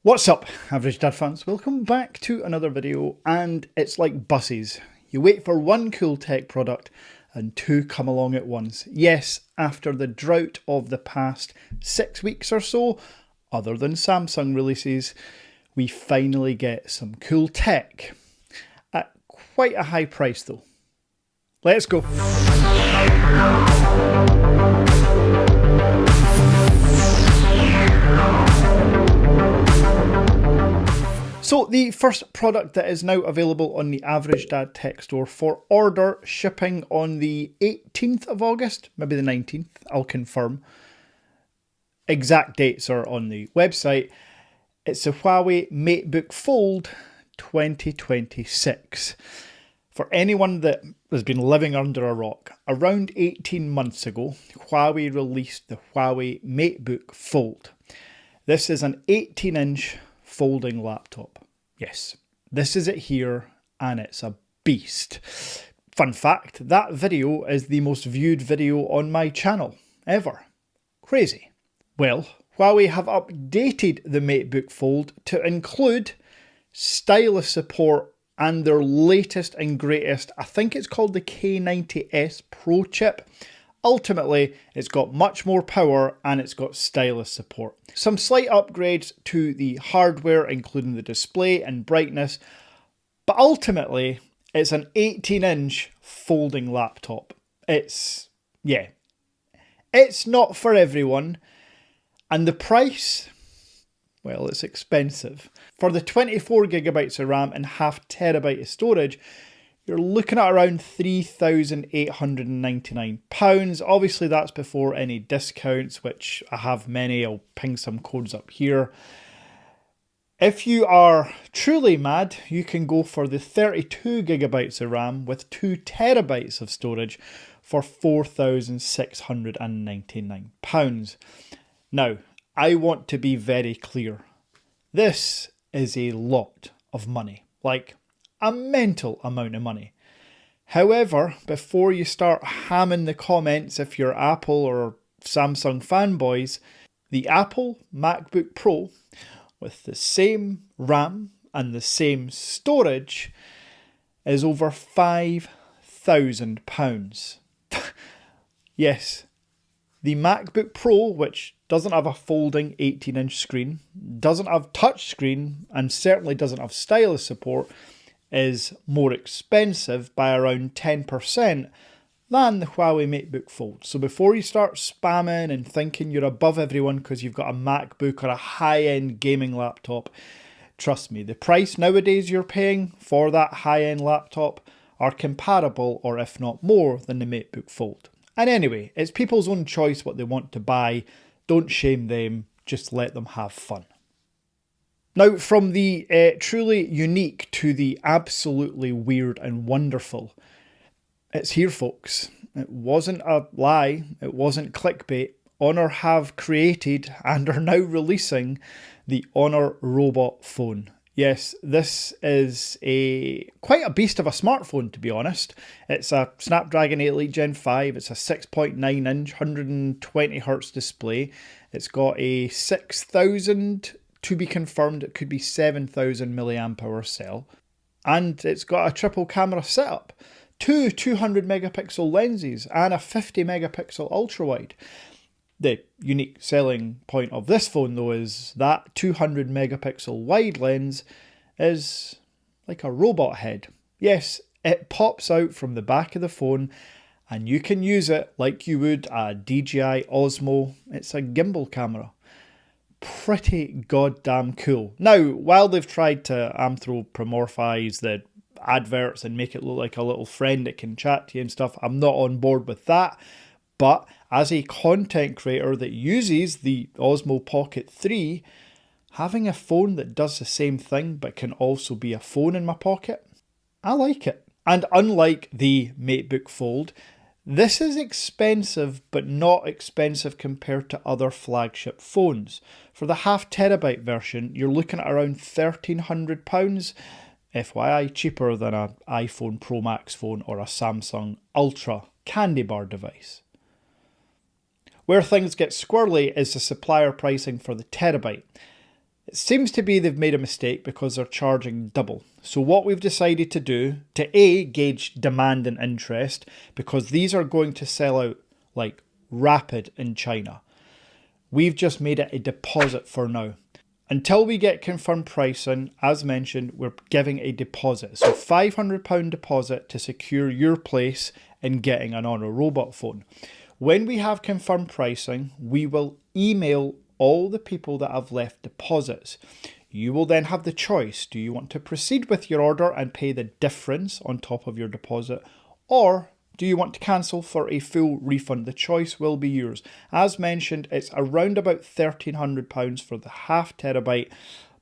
What's up, Average Dad fans? Welcome back to another video, and it's like buses. You wait for one cool tech product and two come along at once. Yes, after the drought of the past 6 weeks or so, other than Samsung releases, we finally get some cool tech at quite a high price though. Let's go. So the first product that is now available on the Average Dad Tech Store for order, shipping on the 18th of August, maybe the 19th, I'll confirm. Exact dates are on the website. It's the Huawei Matebook Fold 2026. For anyone that has been living under a rock, around 18 months ago, Huawei released the Huawei Matebook Fold. This is an 18-inch folding laptop. Yes, this is it here, and it's a beast. Fun fact, that video is the most viewed video on my channel ever. Crazy. Well, Huawei have updated the Matebook Fold to include stylus support and their latest and greatest, I think it's called the K90S Pro chip. Ultimately, it's got much more power and it's got stylus support. Some slight upgrades to the hardware, including the display and brightness, but ultimately, it's an 18-inch folding laptop. It's not for everyone, and the price, well, it's expensive. For the 24GB of RAM and ½ TB of storage, you're looking at around £3,899. Obviously, that's before any discounts, which I have many. I'll ping some codes up here. If you are truly mad, you can go for the 32GB of RAM with 2 TB of storage for £4,699. Now, I want to be very clear. This is a lot of money. Like, a mental amount of money. However, before you start hamming the comments if you're Apple or Samsung fanboys, the Apple MacBook Pro with the same RAM and the same storage is over £5,000. Yes, the MacBook Pro, which doesn't have a folding 18-inch screen, doesn't have touch screen, and certainly doesn't have stylus support, is more expensive by around 10% than the Huawei Matebook Fold. So before you start spamming and thinking you're above everyone because you've got a MacBook or a high-end gaming laptop, trust me, the price nowadays you're paying for that high-end laptop are comparable, or if not more, than the Matebook Fold. And anyway, it's people's own choice what they want to buy. Don't shame them, just let them have fun. Now, from the truly unique to the absolutely weird and wonderful, it's here, folks. It wasn't a lie. It wasn't clickbait. Honor have created and are now releasing the Honor Robot Phone. Yes, this is quite a beast of a smartphone, to be honest. It's a Snapdragon 8 Elite Gen 5. It's a 6.9-inch, 120Hz display. It's got a 6,000... to be confirmed, it could be 7,000 mAh cell. And it's got a triple camera setup. 2 200 megapixel lenses and a 50 megapixel ultra wide. The unique selling point of this phone though is that 200 megapixel wide lens is like a robot head. Yes, it pops out from the back of the phone and you can use it like you would a DJI Osmo. It's a gimbal camera. Pretty goddamn cool. Now, while they've tried to anthropomorphize the adverts and make it look like a little friend that can chat to you and stuff, I'm not on board with that. But as a content creator that uses the Osmo Pocket 3, having a phone that does the same thing but can also be a phone in my pocket, I like it. And unlike the Matebook Fold, this is expensive, but not expensive compared to other flagship phones. For the ½ TB version, you're looking at around £1,300. FYI, cheaper than an iPhone Pro Max phone or a Samsung Ultra candy bar device. Where things get squirrely is the supplier pricing for the terabyte. It seems to be they've made a mistake because they're charging double. So what we've decided to do to A, gauge demand and interest, because these are going to sell out like rapid in China. We've just made it a deposit for now. Until we get confirmed pricing, as mentioned, we're giving a deposit. So £500 deposit to secure your place in getting an Honor Robot phone. When we have confirmed pricing, we will email all the people that have left deposits. You will then have the choice. Do you want to proceed with your order and pay the difference on top of your deposit, or do you want to cancel for a full refund? The choice will be yours. As mentioned, it's around about £1,300 for the half terabyte,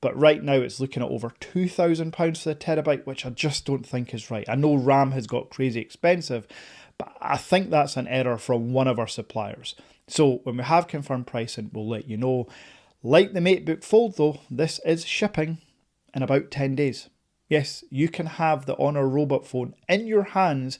but right now it's looking at over £2,000 for the terabyte, which I just don't think is right. I know RAM has got crazy expensive, but I think that's an error from one of our suppliers. So when we have confirmed pricing, we'll let you know. Like the Matebook Fold though, this is shipping in about 10 days. Yes, you can have the Honor Robot phone in your hands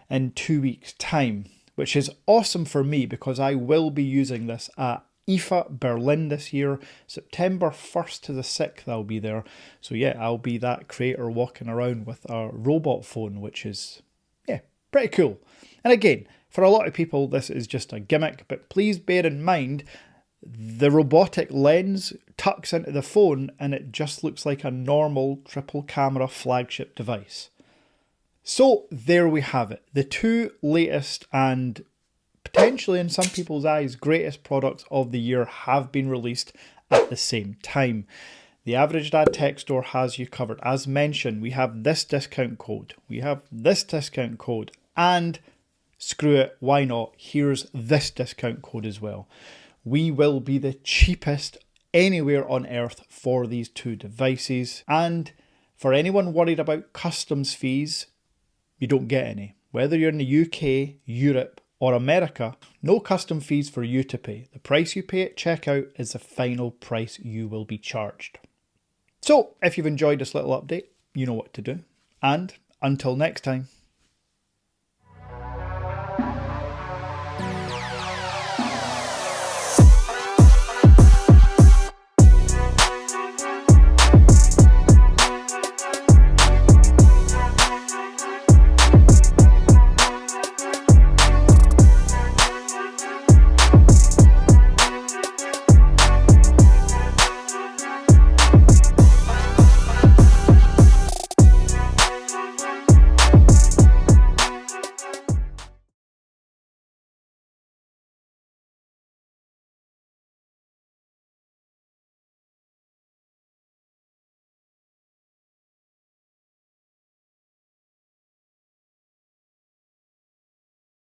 in 2 weeks' time, which is awesome for me because I will be using this at IFA Berlin this year. September 1st to the 6th I'll be there. So yeah, I'll be that creator walking around with a robot phone, which is, yeah, pretty cool. And again, for a lot of people this is just a gimmick, but please bear in mind the robotic lens tucks into the phone and it just looks like a normal triple camera flagship device. So there we have it. The two latest and potentially in some people's eyes greatest products of the year have been released at the same time. The Average Dad Tech Store has you covered. As mentioned, we have this discount code. We have this discount code. And screw it, why not? Here's this discount code as well. We will be the cheapest anywhere on earth for these two devices. And for anyone worried about customs fees, you don't get any. Whether you're in the UK, Europe, or America, no custom fees for you to pay. The price you pay at checkout is the final price you will be charged. So, if you've enjoyed this little update, you know what to do. And until next time.